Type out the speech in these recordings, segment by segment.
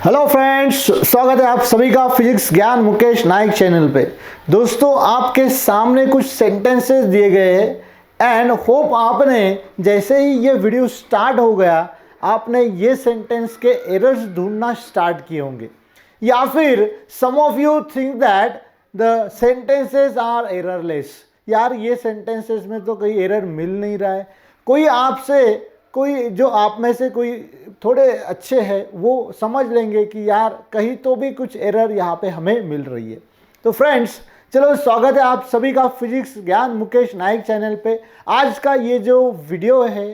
Hello friends, स्वागत है आप सभी का फिजिक्स ज्ञान मुकेश नाइक चैनल पे। दोस्तों, आपके सामने कुछ सेंटेंसेस दिए गए हैं एंड होप आपने जैसे ही ये वीडियो स्टार्ट हो गया आपने ये सेंटेंस के एरर्स ढूंढना स्टार्ट किए होंगे, या फिर some of you think that the sentences are errorless. यार, ये सेंटेंसेस में तो कोई एरर मिल नहीं रहा है। कोई जो आप में से कोई थोड़े अच्छे हैं वो समझ लेंगे कि यार कहीं तो भी कुछ एरर यहाँ पे हमें मिल रही है। तो फ्रेंड्स, चलो स्वागत है आप सभी का फिजिक्स ज्ञान मुकेश नाइक चैनल पे। आज का ये जो वीडियो है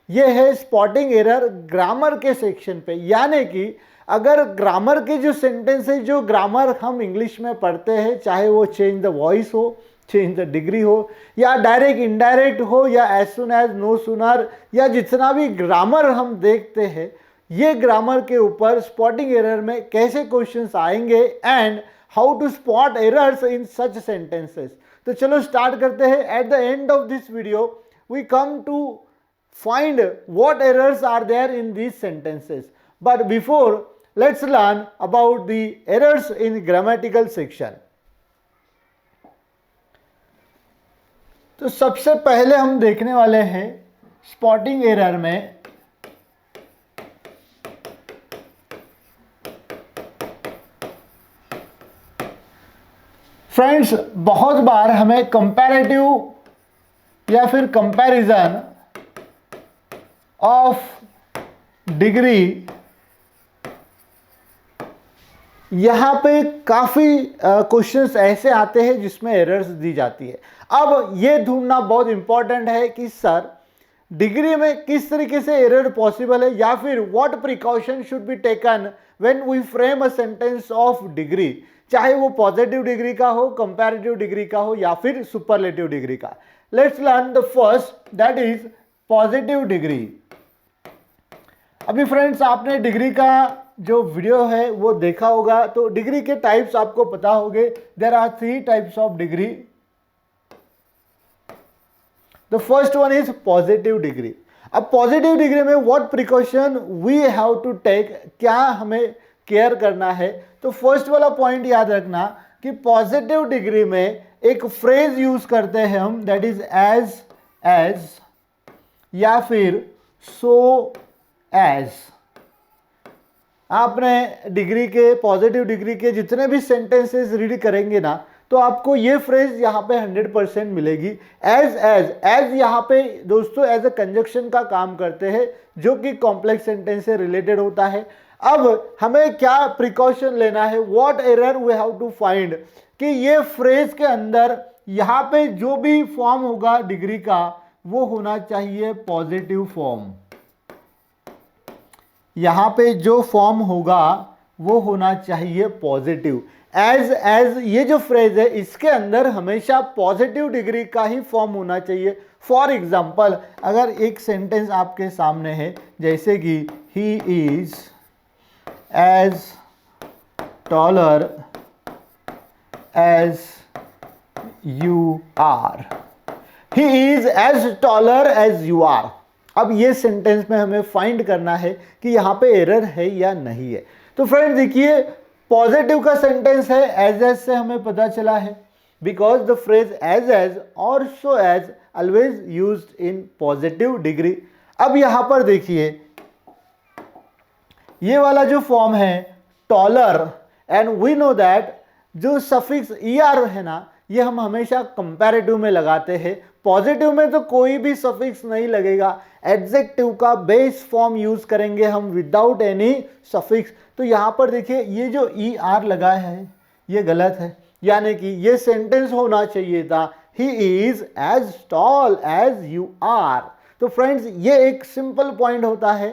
ये है स्पॉटिंग एरर ग्रामर के सेक्शन पे। यानी कि अगर ग्रामर के जो सेंटेंस है, जो ग्रामर हम इंग्लिश में पढ़ते हैं, चाहे वो चेंज द वॉइस हो, चेंज द डिग्री हो, या डायरेक्ट इनडायरेक्ट हो, या as soon as, no sooner, या जितना भी ग्रामर हम देखते हैं, ये ग्रामर के ऊपर स्पॉटिंग एरर में कैसे क्वेश्चंस आएंगे and how to spot errors in such sentences. तो चलो स्टार्ट करते हैं। At the end of this video we come to find what errors are there in these sentences, but before let's learn about the errors in grammatical section. तो सबसे पहले हम देखने वाले हैं स्पॉटिंग एरर में फ्रेंड्स, बहुत बार हमें कंपैरेटिव या फिर कंपैरिजन ऑफ डिग्री, यहाँ पे काफ़ी क्वेश्चंस ऐसे आते हैं जिसमें एरर्स दी जाती है। अब ये ढूंढना बहुत इंपॉर्टेंट है कि सर डिग्री में किस तरीके से एरर पॉसिबल है, या फिर what precaution should be taken when we frame a sentence of degree, चाहे वो पॉजिटिव डिग्री का हो, कंपैरेटिव डिग्री का हो, या फिर सुपरलेटिव डिग्री का। Let's learn the first, that is positive degree. अभी फ्रेंड्स, आपने डिग्री का जो वीडियो है वो देखा होगा, तो डिग्री के टाइप्स आपको पता होंगे। There are 3 types of degree. The first one is positive degree. अब पॉजिटिव डिग्री में what precaution we have to take, क्या हमें केयर करना है। तो फर्स्ट वाला पॉइंट याद रखना कि पॉजिटिव डिग्री में एक फ्रेज यूज करते हैं हम, दैट इज एज या फिर सो एज। आपने डिग्री के, पॉजिटिव डिग्री के जितने भी सेंटेंसेस रीड करेंगे ना, तो आपको ये फ्रेज यहाँ पे 100% मिलेगी। एज यहाँ पे दोस्तों एज अ कंजक्शन का काम करते हैं, जो कि कॉम्प्लेक्स सेंटेंस से रिलेटेड होता है। अब हमें क्या प्रिकॉशन लेना है, what error we have to find, कि ये फ्रेज के अंदर यहाँ पे जो भी फॉर्म होगा डिग्री का वो होना चाहिए पॉजिटिव फॉर्म। यहाँ पे जो फॉर्म होगा वो होना चाहिए पॉजिटिव। एज ये जो फ्रेज है इसके अंदर हमेशा पॉजिटिव डिग्री का ही फॉर्म होना चाहिए। फॉर एग्जाम्पल, अगर एक सेंटेंस आपके सामने है जैसे कि he is as taller as you are, he is as taller as you are. अब ये सेंटेंस में हमें फाइंड करना है कि यहाँ पे एरर है या नहीं है। तो फ्रेंड्स देखिए, पॉजिटिव का सेंटेंस है, एज से हमें पता चला है, because the phrase as or so as always used in positive degree. अब यहाँ पर देखिए, ये वाला जो फॉर्म है taller, and we know that जो सफिक्स er है ना, ये हम हमेशा कंपैरेटिव में लगाते हैं। पॉजिटिव में तो कोई भी सफिक्स नहीं लगेगा, एडजेक्टिव का बेस फॉर्म यूज करेंगे हम विदाउट एनी सफिक्स। तो यहाँ पर देखिए, ये जो er लगा है ये गलत है, यानी कि ये सेंटेंस होना चाहिए था he is as tall as you are. तो फ्रेंड्स, ये एक सिंपल पॉइंट होता है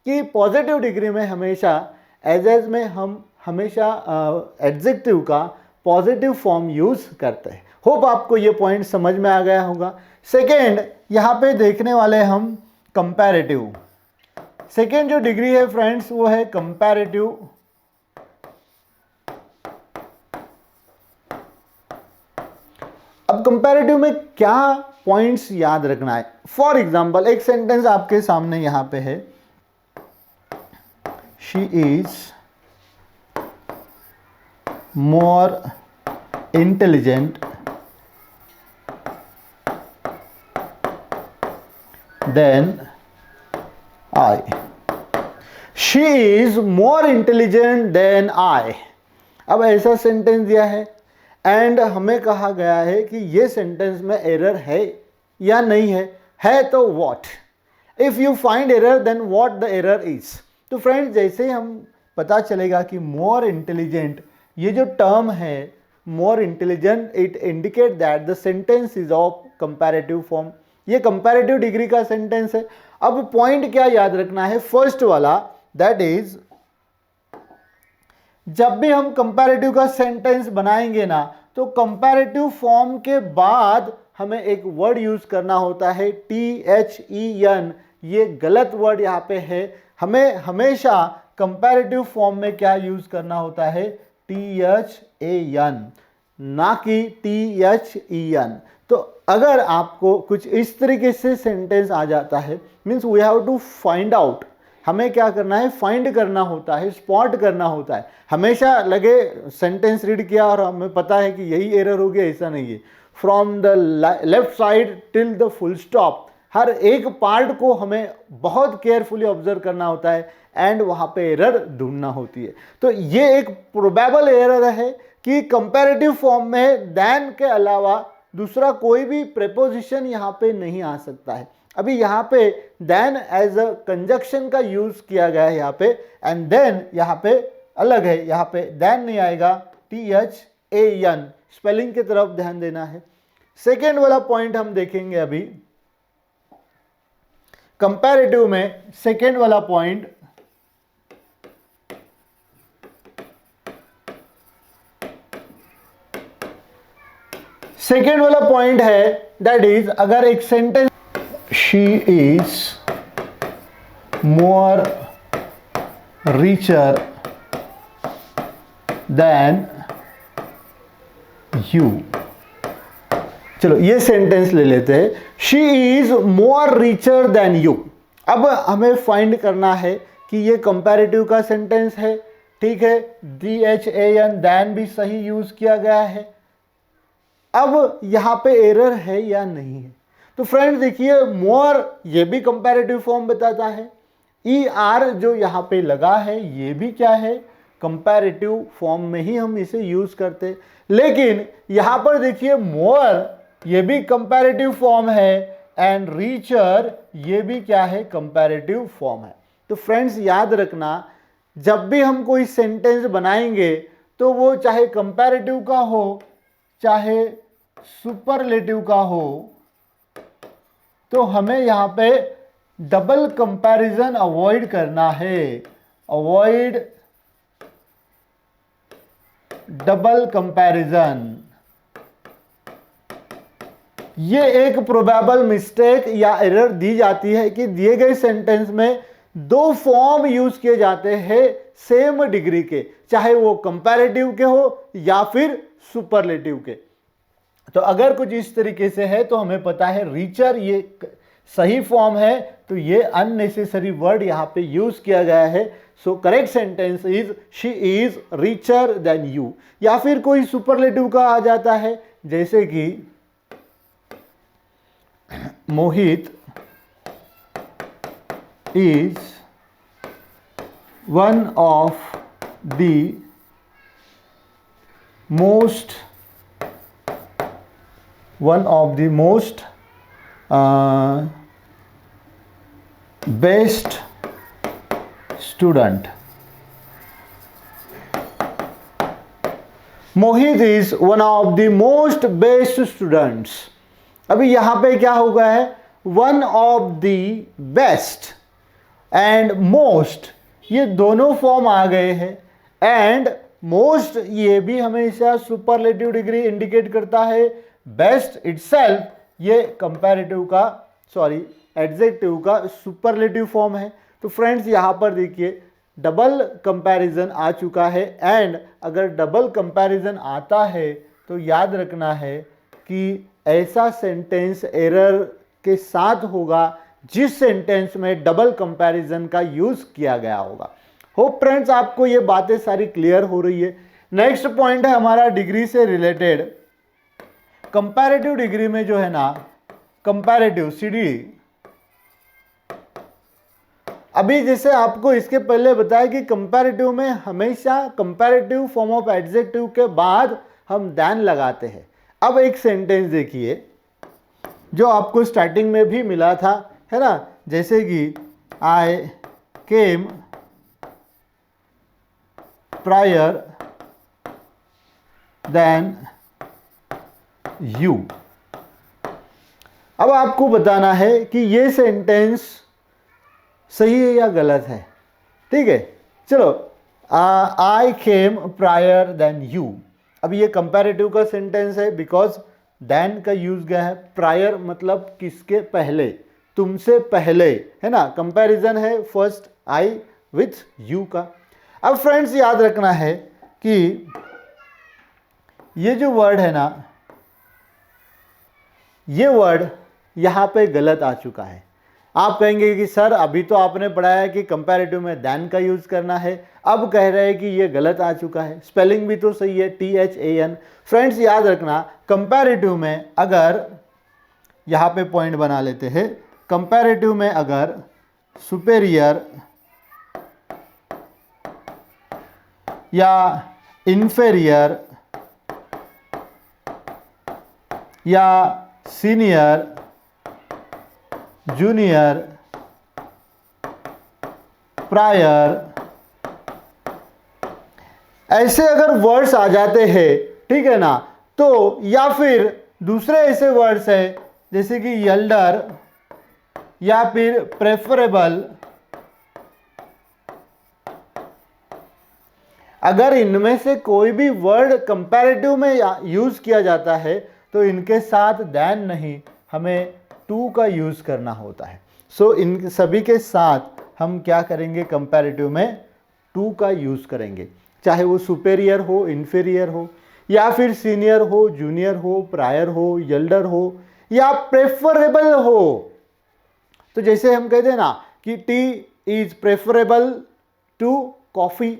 कि पॉजिटिव डिग्री में हमेशा एज में हम हमेशा एडजेक्टिव का पॉजिटिव फॉर्म यूज करते हैं। होप आपको ये पॉइंट समझ में आ गया होगा। सेकेंड, यहाँ पे देखने वाले हम कंपैरेटिव। सेकेंड जो डिग्री है फ्रेंड्स वो है कंपैरेटिव। अब कंपैरेटिव में क्या पॉइंट्स याद रखना है। फॉर एग्जाम्पल, एक सेंटेंस आपके सामने यहाँ पे है, she is more intelligent than I. She is more intelligent than I. अब ऐसा सेंटेंस दिया है एंड हमें कहा गया है कि ये सेंटेंस में एरर है या नहीं है तो what, if you find error then what the error is. तो फ्रेंड्स जैसे हम पता चलेगा कि मोर इंटेलिजेंट, ये जो टर्म है more intelligent, it indicate that the sentence is of comparative form. ये कंपैरेटिव डिग्री का सेंटेंस है। अब पॉइंट क्या याद रखना है, फर्स्ट वाला, दैट इज जब भी हम कंपैरेटिव का सेंटेंस बनाएंगे ना तो कंपैरेटिव फॉर्म के बाद हमें एक वर्ड यूज करना होता है THEN। ये गलत वर्ड यहाँ पे है, हमें हमेशा कंपैरेटिव फॉर्म में क्या यूज करना होता है THAN, ना कि THEN। तो अगर आपको कुछ इस तरीके से सेंटेंस आ जाता है, means we have to find out, हमें क्या करना है, फाइंड करना होता है, स्पॉट करना होता है। हमेशा लगे सेंटेंस रीड किया और हमें पता है कि यही एरर हो गया, ऐसा नहीं है। From the left side till the full stop, हर एक पार्ट को हमें बहुत केयरफुली ऑब्जर्व करना होता है एंड वहाँ पे एरर ढूंढना होती है। तो ये एक प्रोबेबल एरर है कि कंपैरेटिव फॉर्म में देन के अलावा दूसरा कोई भी प्रेपोजिशन यहाँ पे नहीं आ सकता है। अभी यहाँ पे देन एज अ कंजक्शन का यूज किया गया है यहाँ पे, एंड देन यहाँ पे अलग है, यहाँ पे देन नहीं आएगा, THAN। स्पेलिंग की तरफ ध्यान देना है। सेकेंड वाला पॉइंट हम देखेंगे अभी कंपैरेटिव में। सेकेंड वाला पॉइंट, सेकेंड वाला पॉइंट है दैट इज अगर एक sentence she is more richer than you। चलो ये सेंटेंस ले लेते हैं, she is more richer than you। अब हमें फाइंड करना है कि ये कंपैरेटिव का सेंटेंस है, ठीक है, THAN देन भी सही यूज किया गया है। अब यहाँ पे एरर है या नहीं है, तो फ्रेंड्स देखिए मोर ये भी कंपैरेटिव फॉर्म बताता है, ER जो यहाँ पे लगा है ये भी क्या है, कंपैरेटिव फॉर्म में ही हम इसे यूज करते। लेकिन यहाँ पर देखिए मोर ये भी कंपैरेटिव फॉर्म है एंड रीचर ये भी क्या है, कंपैरेटिव फॉर्म है। तो फ्रेंड्स याद रखना, जब भी हम कोई सेंटेंस बनाएंगे तो वो चाहे कंपैरेटिव का हो चाहे सुपरलेटिव का हो, तो हमें यहाँ पे डबल कंपैरिजन अवॉइड करना है। अवॉइड डबल कंपैरिजन, ये एक प्रोबेबल मिस्टेक या एरर दी जाती है कि दिए गए सेंटेंस में दो फॉर्म यूज किए जाते हैं सेम डिग्री के, चाहे वो कंपैरेटिव के हो या फिर सुपरलेटिव के। तो अगर कुछ इस तरीके से है तो हमें पता है रीचर ये सही फॉर्म है, तो ये अननेसेसरी वर्ड यहाँ पे यूज किया गया है। So correct sentence is she is richer than you. या फिर कोई सुपरलेटिव का आ जाता है, जैसे कि Mohit is one of the most best student. Mohit is one of the most best students. अभी यहां पे क्या हो गया है, one of the best and most, ये दोनों फॉर्म आ गए हैं। एंड मोस्ट ये भी हमेशा सुपरलेटिव डिग्री इंडिकेट करता है। बेस्ट इटसेल्फ ये कंपैरेटिव का एडजेक्टिव का सुपरलेटिव फॉर्म है। तो फ्रेंड्स यहाँ पर देखिए डबल कंपैरिजन आ चुका है, एंड अगर डबल कंपैरिजन आता है तो याद रखना है कि ऐसा सेंटेंस एरर के साथ होगा जिस सेंटेंस में डबल कंपैरिजन का यूज किया गया होगा। होप फ्रेंड्स आपको ये बातें सारी क्लियर हो रही है। नेक्स्ट पॉइंट है हमारा डिग्री से रिलेटेड। कंपैरेटिव डिग्री में जो है ना, कंपैरेटिव सीडी, अभी जैसे आपको इसके पहले बताया कि कंपैरेटिव में हमेशा कंपैरेटिव फॉर्म ऑफ एडजेक्टिव के बाद हम देन लगाते हैं। अब एक सेंटेंस देखिए जो आपको स्टार्टिंग में भी मिला था, है ना, जैसे कि आई केम प्रायर देन यू। अब आपको बताना है कि ये सेंटेंस सही है या गलत है। ठीक है, चलो, आई केम प्रायर देन यू। अब ये कंपैरेटिव का सेंटेंस है बिकॉज देन का यूज गया है। प्रायर मतलब किसके पहले, तुमसे पहले, है ना। कंपैरिजन है फर्स्ट आई विथ यू का। अब फ्रेंड्स याद रखना है कि ये जो वर्ड है ना, ये वर्ड यहाँ पे गलत आ चुका है। आप कहेंगे कि सर अभी तो आपने पढ़ाया कि कंपैरेटिव में देन का यूज करना है, अब कह रहे हैं कि ये गलत आ चुका है। स्पेलिंग भी तो सही है, THAN। फ्रेंड्स याद रखना, कंपैरेटिव में अगर, यहाँ पे पॉइंट बना लेते हैं, कंपैरेटिव में अगर सुपेरियर या इन्फेरियर या सीनियर, जूनियर, प्रायर, ऐसे अगर वर्ड्स आ जाते हैं, ठीक है ना, तो या फिर दूसरे ऐसे वर्ड्स हैं जैसे कि एल्डर या फिर प्रेफरेबल, अगर इनमें से कोई भी वर्ड कंपैरेटिव में यूज किया जाता है तो इनके साथ देन नहीं, हमें टू का यूज करना होता है। सो इन सभी के साथ हम क्या करेंगे, कंपैरेटिव में टू का यूज करेंगे, चाहे वो सुपेरियर हो, इन्फीरियर हो, या फिर सीनियर हो, जूनियर हो, प्रायर हो, एल्डर हो, या प्रेफरेबल हो। तो जैसे हम कहते हैं ना कि tea is preferable to coffee,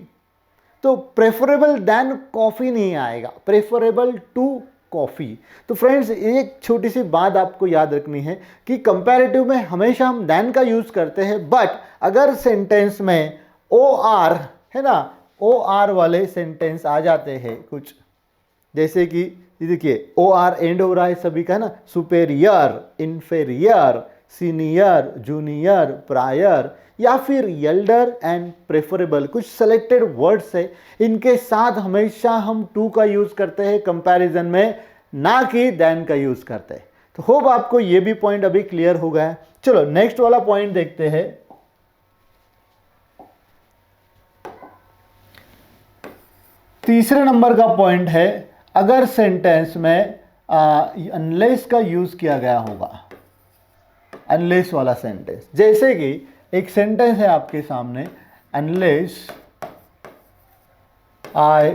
तो प्रेफरेबल देन कॉफी नहीं आएगा, प्रेफरेबल टू कॉफी। तो फ्रेंड्स एक छोटी सी बात आपको याद रखनी है कि कंपैरेटिव में हमेशा हम देन का यूज करते हैं, बट अगर सेंटेंस में OR, है ना, OR वाले सेंटेंस आ जाते हैं कुछ, जैसे कि देखिए OR एंड हो रहा है सभी का, है ना, superior, inferior, senior, junior, prior, या फिर एल्डर एंड प्रेफरेबल, कुछ सेलेक्टेड वर्ड्स है, इनके साथ हमेशा हम टू का यूज करते हैं कंपैरिजन में, ना कि देन का यूज करते हैं। तो होप आपको ये भी पॉइंट अभी क्लियर हो गया है। चलो नेक्स्ट वाला पॉइंट देखते हैं। तीसरे नंबर का पॉइंट है, अगर सेंटेंस में अनलेस का यूज किया गया होगा, अनलेस वाला सेंटेंस, जैसे कि एक सेंटेंस है आपके सामने, unless I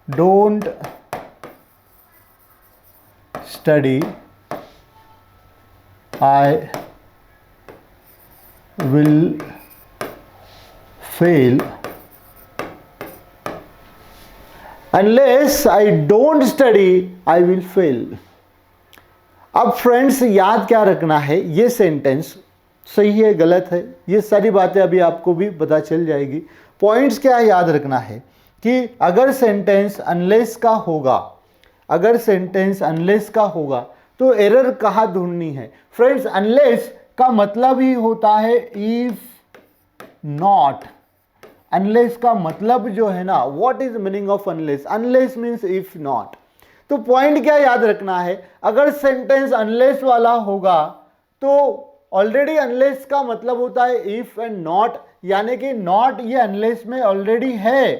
don't study I will fail. Unless I don't study I will fail. अब फ्रेंड्स याद क्या रखना है, ये सेंटेंस सही है गलत है, ये सारी बातें अभी आपको भी पता चल जाएगी। पॉइंट्स क्या याद रखना है कि अगर सेंटेंस अनलेस का होगा, अगर सेंटेंस अनलेस का होगा तो एरर कहाँ ढूंढनी है। फ्रेंड्स अनलेस का मतलब ही होता है इफ नॉट। अनलेस का मतलब जो है ना, what is meaning of unless, unless means if not. तो पॉइंट क्या याद रखना है, अगर सेंटेंस अनलेस वाला होगा तो ऑलरेडी अनलेस का मतलब होता है इफ एंड नॉट, यानी कि नॉट ये अनलेस में ऑलरेडी है।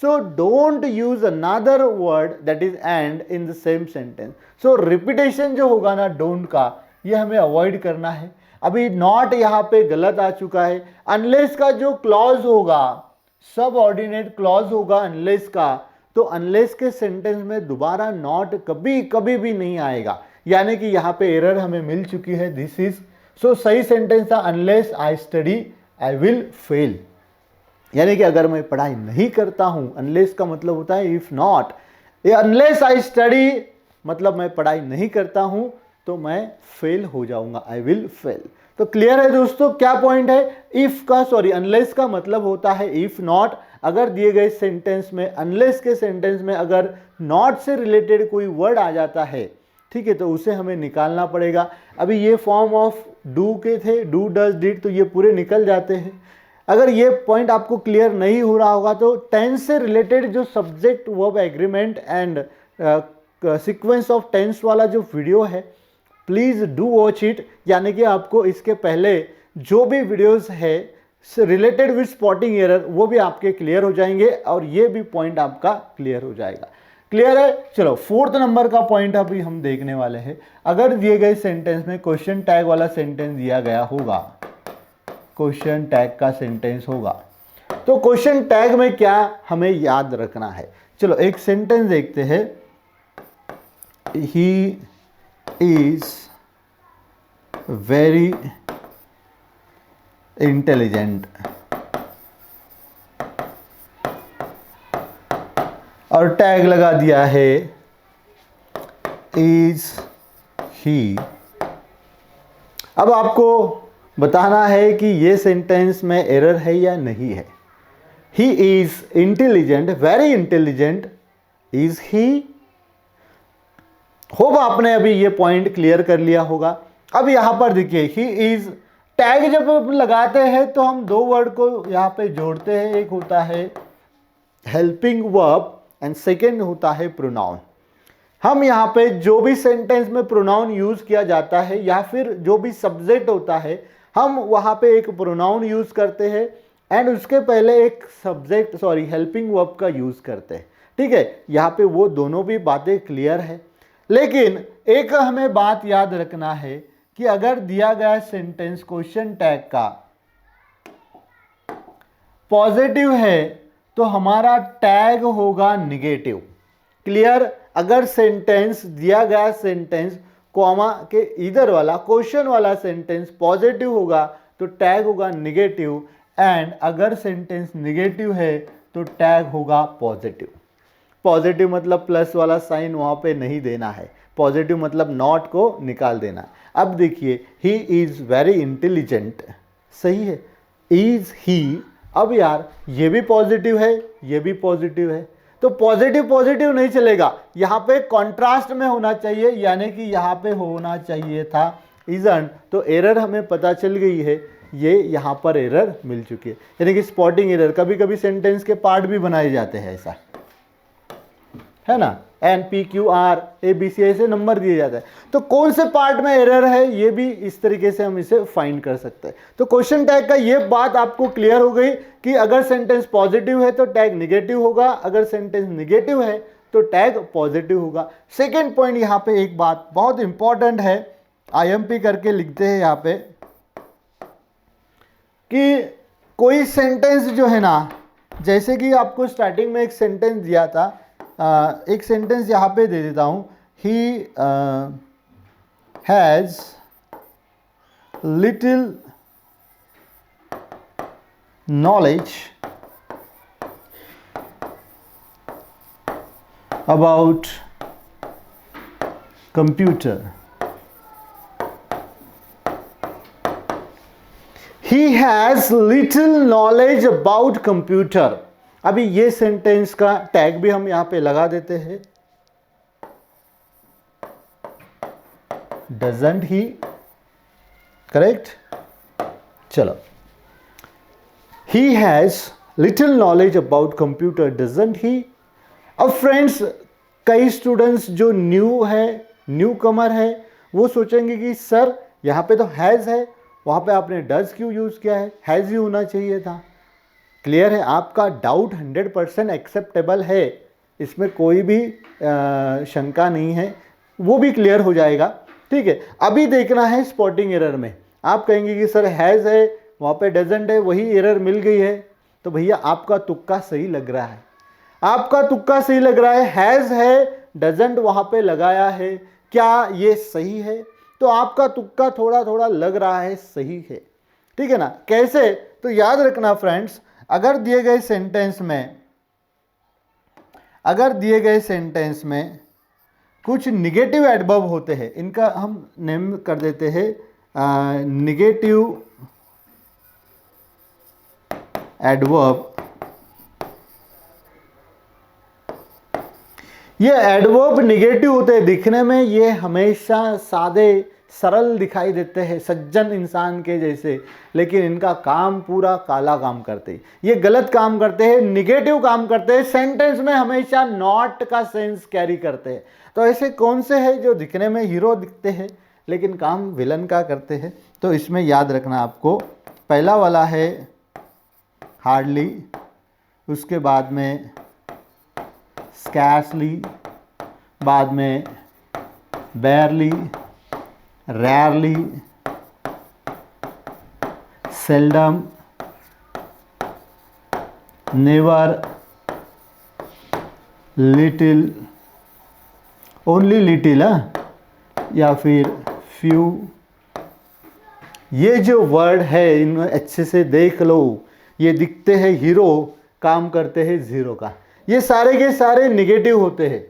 So don't use another word that is and in the same sentence. So repetition जो होगा ना डोंट का, ये हमें अवॉइड करना है। अभी नॉट यहाँ पे गलत आ चुका है। अनलेस का जो क्लॉज होगा, सब ऑर्डिनेट क्लॉज होगा अनलेस का, तो अनलेस के सेंटेंस में दोबारा नॉट कभी कभी भी नहीं आएगा, यानी कि यहाँ पे एरर हमें मिल चुकी है। दिस इज, सो सही सेंटेंस था unless I study I will fail. यानी कि अगर मैं पढ़ाई नहीं करता हूं, अनलेस का मतलब होता है इफ नॉट, या अनलेस आई स्टडी मतलब मैं पढ़ाई नहीं करता हूं तो मैं फेल हो जाऊंगा, आई विल फेल। तो क्लियर है दोस्तों क्या पॉइंट है? इफ का अनलेस का मतलब होता है इफ नॉट, अगर दिए गए सेंटेंस में, अनलेस के सेंटेंस में अगर नॉट से रिलेटेड कोई वर्ड आ जाता है, ठीक है, तो उसे हमें निकालना पड़ेगा। अभी ये फॉर्म ऑफ डू के थे, डू डज डिड, तो ये पूरे निकल जाते हैं। अगर ये पॉइंट आपको क्लियर नहीं हो रहा होगा तो टेंस से रिलेटेड जो subject verb agreement and sequence of tense वाला जो वीडियो है, प्लीज़ डू वॉच इट। यानी कि आपको इसके पहले जो भी वीडियोस है रिलेटेड विद स्पॉटिंग एरर वो भी आपके क्लियर हो जाएंगे और ये भी पॉइंट आपका क्लियर हो जाएगा। क्लियर है? चलो 4th नंबर का पॉइंट अभी हम देखने वाले हैं। अगर दिए गए सेंटेंस में क्वेश्चन टैग वाला सेंटेंस दिया गया होगा, क्वेश्चन टैग का सेंटेंस होगा, तो क्वेश्चन टैग में क्या हमें याद रखना है? चलो एक सेंटेंस देखते हैं। ही इज वेरी इंटेलिजेंट, और टैग लगा दिया है इज ही। अब आपको बताना है कि ये सेंटेंस में एरर है या नहीं है। He is intelligent, very intelligent, is he. Hope आपने अभी ये पॉइंट क्लियर कर लिया होगा। अब यहां पर देखिए, ही इज टैग जब हम लगाते हैं तो हम दो वर्ड को यहां पे जोड़ते हैं। एक होता है हेल्पिंग वर्ब एंड सेकेंड होता है प्रोनाउन। हम यहाँ पे जो भी सेंटेंस में प्रोनाउन यूज किया जाता है या फिर जो भी सब्जेक्ट होता है, हम वहाँ पे एक प्रोनाउन यूज करते हैं एंड उसके पहले एक सब्जेक्ट हेल्पिंग वर्ब का यूज करते हैं। ठीक है, यहाँ पे वो दोनों भी बातें क्लियर है। लेकिन एक हमें बात याद रखना है कि अगर दिया गया सेंटेंस क्वेश्चन टैग का पॉजिटिव है तो हमारा टैग होगा निगेटिव। क्लियर? अगर सेंटेंस दिया गया सेंटेंस कॉमा के इधर वाला क्वेश्चन वाला सेंटेंस पॉजिटिव होगा तो टैग होगा निगेटिव, एंड अगर सेंटेंस निगेटिव है तो टैग होगा पॉजिटिव। पॉजिटिव मतलब प्लस वाला साइन वहाँ पे नहीं देना है, पॉजिटिव मतलब नॉट को निकाल देना। अब देखिए, ही इज़ वेरी इंटेलिजेंट, सही है, इज़ ही। अब यार ये भी पॉजिटिव है, ये भी पॉजिटिव है, तो पॉजिटिव पॉजिटिव नहीं चलेगा, यहाँ पे कॉन्ट्रास्ट में होना चाहिए, यानी कि यहाँ पे होना चाहिए था इजंट। तो एरर हमें पता चल गई है, ये यहाँ पर एरर मिल चुकी है, यानी कि स्पॉटिंग एरर। कभी कभी सेंटेंस के पार्ट भी बनाए जाते हैं, ऐसा है ना, N P Q R A B C ऐसे नंबर दिए जाते हैं। तो कौन से पार्ट में एरर है ये भी इस तरीके से हम इसे फाइंड कर सकते हैं। तो क्वेश्चन टैग का ये बात आपको क्लियर हो गई कि अगर सेंटेंस पॉजिटिव है तो टैग निगेटिव होगा, अगर सेंटेंस निगेटिव है तो टैग पॉजिटिव होगा। सेकेंड पॉइंट, यहाँ पे एक बात बहुत इंपॉर्टेंट है, IMP करके लिखते हैं यहाँ पे कि कोई सेंटेंस जो है ना, जैसे कि आपको स्टार्टिंग में एक सेंटेंस दिया था, एक सेंटेंस यहाँ पे दे देता हूँ, he has little knowledge about computer. He has little knowledge about computer। अभी ये सेंटेंस का टैग भी हम यहां पे लगा देते हैं, डजंट ही, करेक्ट। चलो, he has little knowledge about computer, doesn't he। अब फ्रेंड्स, कई स्टूडेंट्स जो न्यू कमर है, वो सोचेंगे कि सर यहाँ पे तो हैज़ है, वहाँ पे आपने डज क्यों यूज़ किया है, हैज़ ही होना चाहिए था। क्लियर है, आपका डाउट 100% एक्सेप्टेबल है, इसमें कोई भी शंका नहीं है, वो भी क्लियर हो जाएगा। ठीक है, अभी देखना है स्पॉटिंग एरर में। आप कहेंगे कि सर हैज़ है, वहाँ पे डजंट है, वही एरर मिल गई है, तो भैया आपका तुक्का सही लग रहा है, आपका तुक्का सही लग रहा है। हैज़ है, डजंट वहाँ पे लगाया है, क्या ये सही है? तो आपका तुक्का थोड़ा थोड़ा लग रहा है सही है। ठीक है ना, कैसे? तो याद रखना फ्रेंड्स, अगर दिए गए सेंटेंस में कुछ निगेटिव एडवर्ब होते हैं, इनका हम नेम कर देते हैं निगेटिव एडवर्ब। ये एडवर्ब निगेटिव होते हैं, दिखने में ये हमेशा सादे सरल दिखाई देते हैं, सज्जन इंसान के जैसे, लेकिन इनका काम पूरा काला काम करते हैं, ये गलत काम करते हैं, निगेटिव काम करते हैं, सेंटेंस में हमेशा नॉट का सेंस कैरी करते हैं। तो ऐसे कौन से हैं जो दिखने में हीरो दिखते हैं लेकिन काम विलन का करते हैं? तो इसमें याद रखना आपको, पहला वाला है हार्डली, उसके बाद में स्कैर्सली, बाद में बेयरली, rarely, seldom, never, little, only little, या फिर फ्यू। ये जो वर्ड है इनमें अच्छे से देख लो, ये दिखते हैं हीरो, काम करते हैं जीरो का। ये सारे के सारे निगेटिव होते हैं,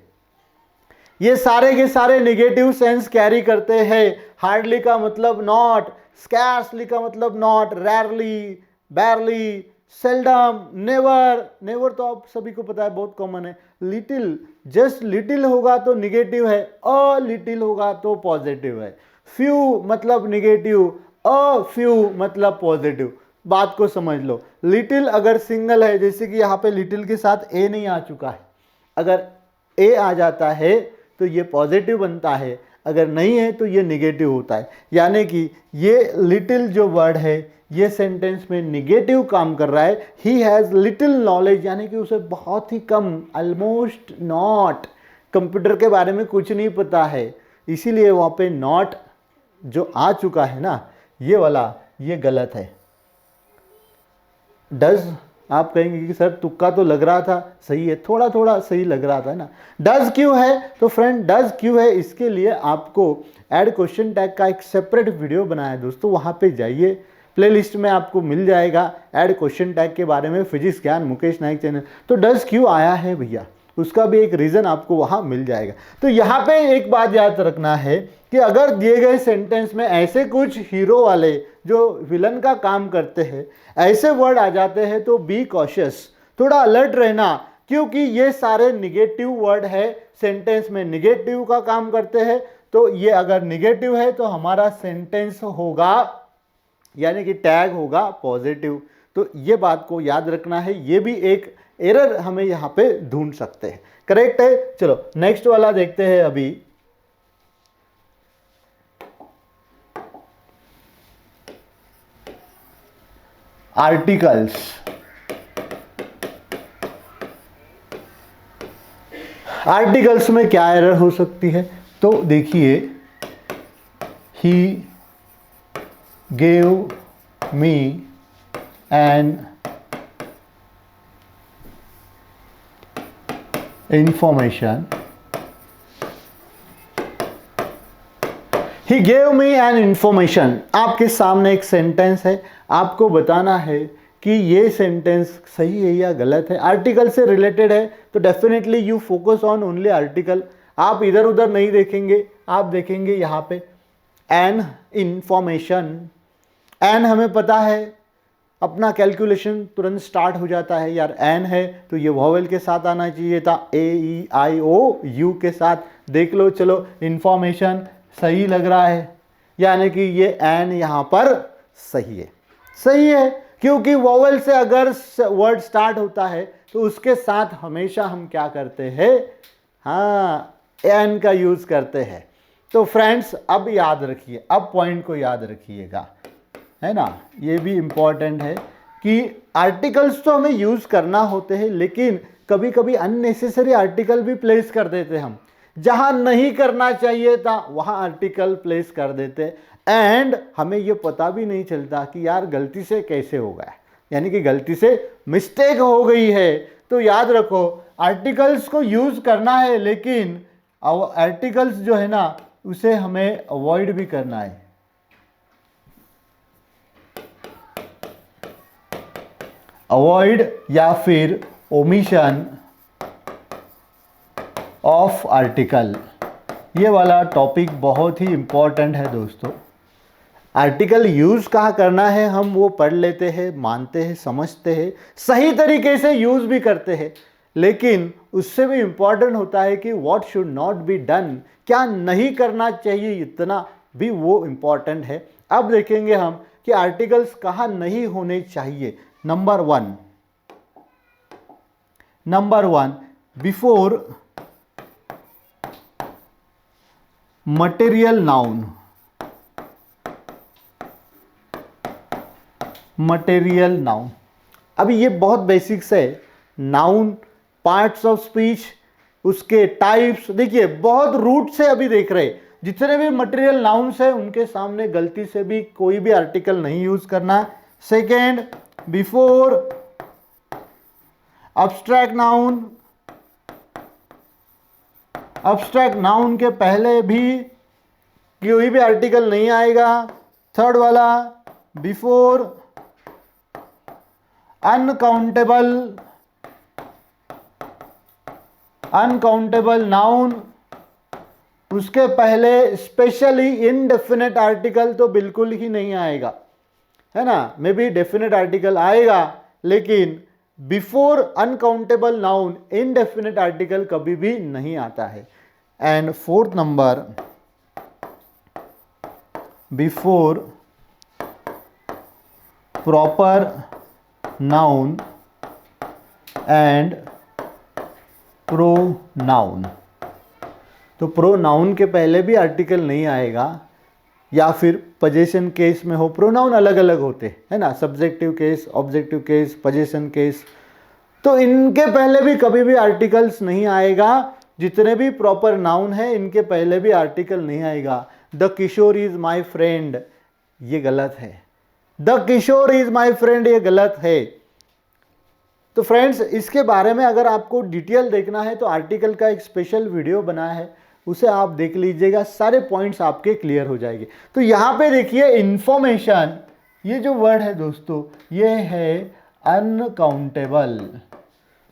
ये सारे के सारे निगेटिव सेंस कैरी करते हैं। हार्डली का मतलब नॉट, स्कैर्सली का मतलब not, rarely, बेयरली, seldom, never, never तो आप सभी को पता है, बहुत कॉमन है। लिटिल, जस्ट लिटिल होगा तो निगेटिव है, अ लिटिल होगा तो पॉजिटिव है। फ्यू मतलब निगेटिव, अ फ्यू मतलब पॉजिटिव। बात को समझ लो, लिटिल अगर सिंगल है, जैसे कि यहाँ पे लिटिल के साथ ए नहीं आ चुका है, अगर ए आ जाता है तो ये पॉजिटिव बनता है, अगर नहीं है तो ये निगेटिव होता है। यानी कि ये लिटिल जो वर्ड है ये सेंटेंस में निगेटिव काम कर रहा है। ही हैज़ लिटिल नॉलेज, यानी कि उसे बहुत ही कम, ऑलमोस्ट नॉट, कंप्यूटर के बारे में कुछ नहीं पता है, इसीलिए वहाँ पे नॉट जो आ चुका है ना, ये वाला, ये गलत है। डज, आप कहेंगे कि सर तुक्का तो लग रहा था, सही है, थोड़ा थोड़ा सही लग रहा था ना। डज क्यों है? तो फ्रेंड डज क्यों है, इसके लिए आपको ऐड क्वेश्चन टैग का एक सेपरेट वीडियो बनाया है दोस्तों, वहाँ पे जाइए, प्लेलिस्ट में आपको मिल जाएगा ऐड क्वेश्चन टैग के बारे में, फिजिक्स ज्ञान मुकेश नाइक चैनल। तो डज क्यों आया है भैया, उसका भी एक रीज़न आपको वहाँ मिल जाएगा। तो यहाँ पे एक बात याद रखना है कि अगर दिए गए सेंटेंस में ऐसे कुछ हीरो वाले जो विलन का काम करते हैं, ऐसे वर्ड आ जाते हैं, तो बी कॉशियस, थोड़ा अलर्ट रहना, क्योंकि ये सारे निगेटिव वर्ड है, सेंटेंस में निगेटिव का काम करते हैं। तो ये अगर निगेटिव है तो हमारा सेंटेंस होगा, यानी कि टैग होगा पॉजिटिव। तो ये बात को याद रखना है, ये भी एक एरर हमें यहाँ पे ढूंढ सकते हैं। करेक्ट है। चलो नेक्स्ट वाला देखते हैं अभी। आर्टिकल्स। आर्टिकल्स में क्या एरर हो सकती है? तो देखिए, ही gave me an information. He gave me an information. आपके सामने एक सेंटेंस है, आपको बताना है कि ये सेंटेंस सही है या गलत है। आर्टिकल से रिलेटेड है तो definitely you focus on only article, आप इधर उधर नहीं देखेंगे, आप देखेंगे यहाँ पे एन इंफॉर्मेशन। एन हमें पता है, अपना कैलकुलेशन तुरंत स्टार्ट हो जाता है, यार एन है तो ये वॉवेल के साथ आना चाहिए था, ए ई आई ओ यू के साथ। देख लो, चलो इंफॉर्मेशन सही लग रहा है, यानी कि ये एन यहाँ पर सही है। सही है क्योंकि वॉवेल से अगर वर्ड स्टार्ट होता है तो उसके साथ हमेशा हम क्या करते हैं? हाँ, एन का यूज़ करते हैं। तो फ्रेंड्स अब याद रखिए, अब पॉइंट को याद रखिएगा, है ना, ये भी इम्पॉर्टेंट है कि आर्टिकल्स तो हमें यूज़ करना होते हैं, लेकिन कभी कभी अननेसेसरी आर्टिकल भी प्लेस कर देते हम, जहाँ नहीं करना चाहिए था वहाँ आर्टिकल प्लेस कर देते, एंड हमें ये पता भी नहीं चलता कि यार गलती से कैसे हो गया, यानी कि गलती से मिस्टेक हो गई है। तो याद रखो, आर्टिकल्स को यूज़ करना है, लेकिन आर्टिकल्स जो है ना उसे हमें अवॉइड भी करना है। अवॉइड या फिर ओमिशन ऑफ आर्टिकल। ये वाला टॉपिक बहुत ही इम्पॉर्टेंट है दोस्तों। आर्टिकल यूज़ कहाँ करना है हम वो पढ़ लेते हैं, मानते हैं, समझते हैं, सही तरीके से यूज़ भी करते हैं, लेकिन उससे भी इम्पॉर्टेंट होता है कि what should not be done, क्या नहीं करना चाहिए, इतना भी वो इम्पॉर्टेंट है। अब देखेंगे हम कि आर्टिकल्स कहाँ नहीं होने चाहिए। Number one before material noun. Material noun, अभी ये बहुत बेसिक्स है। नाउन, पार्ट्स ऑफ स्पीच, उसके टाइप्स, देखिए बहुत रूट से अभी देख रहे हैं। जितने भी मटेरियल नाउन्स है उनके सामने गलती से भी कोई भी आर्टिकल नहीं यूज करना। Second, before abstract noun. Abstract noun के पहले भी कोई भी आर्टिकल नहीं आएगा। थर्ड वाला, बिफोर अनकाउंटेबल नाउन, उसके पहले स्पेशली इनडेफिनेट आर्टिकल तो बिल्कुल ही नहीं आएगा, है ना। मे बी डेफिनेट आर्टिकल आएगा, लेकिन before uncountable noun indefinite article कभी भी नहीं आता है। And fourth number, before proper noun and pronoun. तो प्रोनाउन के पहले भी आर्टिकल नहीं आएगा, या फिर पोजीशन केस में हो। प्रोनाउन अलग अलग होते हैं ना, subjective case, objective case, position case, तो इनके पहले भी कभी भी आर्टिकल्स नहीं आएगा। जितने भी प्रॉपर नाउन है इनके पहले भी आर्टिकल नहीं आएगा। The Kishore is my friend, ये गलत है। The Kishore is my friend, ये गलत है। तो फ्रेंड्स, इसके बारे में अगर आपको डिटेल देखना है तो आर्टिकल का एक स्पेशल वीडियो बना है, उसे आप देख लीजिएगा, सारे पॉइंट्स आपके क्लियर हो जाएंगे। तो यहाँ पे देखिए इंफॉर्मेशन, ये जो वर्ड है दोस्तों, ये है अनकाउंटेबल।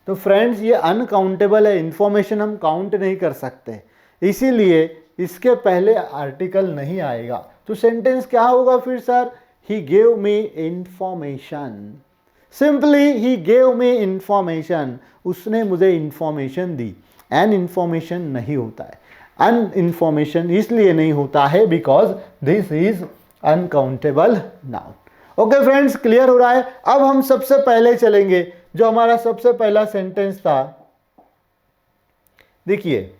तो फ्रेंड्स, ये अनकाउंटेबल है, इंफॉर्मेशन हम काउंट नहीं कर सकते, इसीलिए इसके पहले आर्टिकल नहीं आएगा। तो सेंटेंस क्या होगा फिर sir? He gave me information. Simply he gave me information, उसने मुझे इंफॉर्मेशन दी। एन इंफॉर्मेशन नहीं होता है, अन इंफॉर्मेशन इसलिए नहीं होता है because this is uncountable noun. Okay friends, clear हो रहा है। अब हम सबसे पहले चलेंगे, जो हमारा सबसे पहला सेंटेंस था, देखिए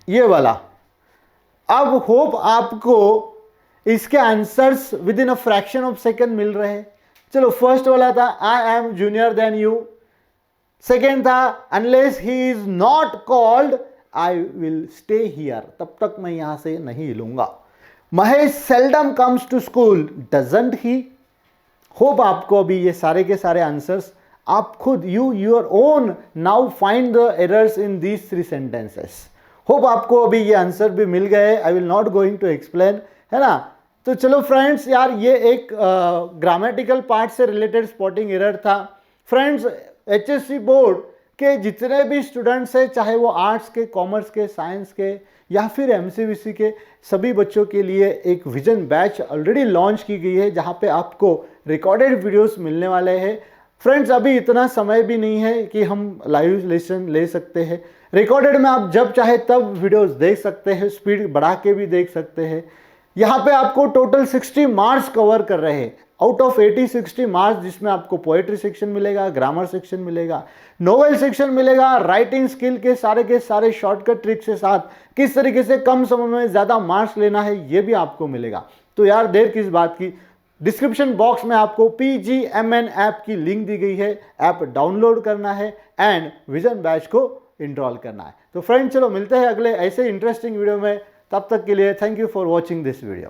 ये वाला। अब होप आपको इसके answers with in a fraction of second मिल रहे हैं। चलो, फर्स्ट वाला था I am junior than you. Second था unless he is not called I will stay here, तब तक मैं यहां से नहीं हिलूंगा। Mahesh seldom comes to school, doesn't he. Hope आपको अभी ये सारे के सारे आंसर्स आप खुद your own now find the errors in these 3 sentences. Hope आपको अभी ये आंसर भी मिल गए। I will not going to explain, है ना। तो चलो फ्रेंड्स, यार ये एक ग्रामेटिकल पार्ट से रिलेटेड स्पॉटिंग एरर था। फ्रेंड्स, एचएससी बोर्ड के जितने भी स्टूडेंट्स हैं, चाहे वो आर्ट्स के, कॉमर्स के, साइंस के या फिर एमसीवीसी के, सभी बच्चों के लिए एक विजन बैच ऑलरेडी लॉन्च की गई है, जहां पे आपको रिकॉर्डेड वीडियोस मिलने वाले हैं। फ्रेंड्स, अभी इतना समय भी नहीं है कि हम लाइव लेसन ले सकते हैं। रिकॉर्डेड में आप जब चाहे तब वीडियोस देख सकते हैं, स्पीड बढ़ा के भी देख सकते हैं। यहाँ पे आपको टोटल 60 मार्क्स कवर कर रहे हैं, आउट ऑफ 80 60 मार्क्स, जिसमें आपको पोएट्री सेक्शन मिलेगा, ग्रामर सेक्शन मिलेगा, नोवेल सेक्शन मिलेगा, राइटिंग स्किल के सारे शॉर्टकट ट्रिक्स के साथ किस तरीके से कम समय में ज़्यादा मार्क्स लेना है, ये भी आपको मिलेगा। तो यार देर किस बात की, डिस्क्रिप्शन बॉक्स में आपको PGMN ऐप की लिंक दी गई है। ऐप डाउनलोड करना है एंड विजन बैच को इनरोल करना है। तो फ्रेंड्स, चलो मिलते हैं अगले ऐसे इंटरेस्टिंग वीडियो में। तब तक के लिए thank you for watching this video.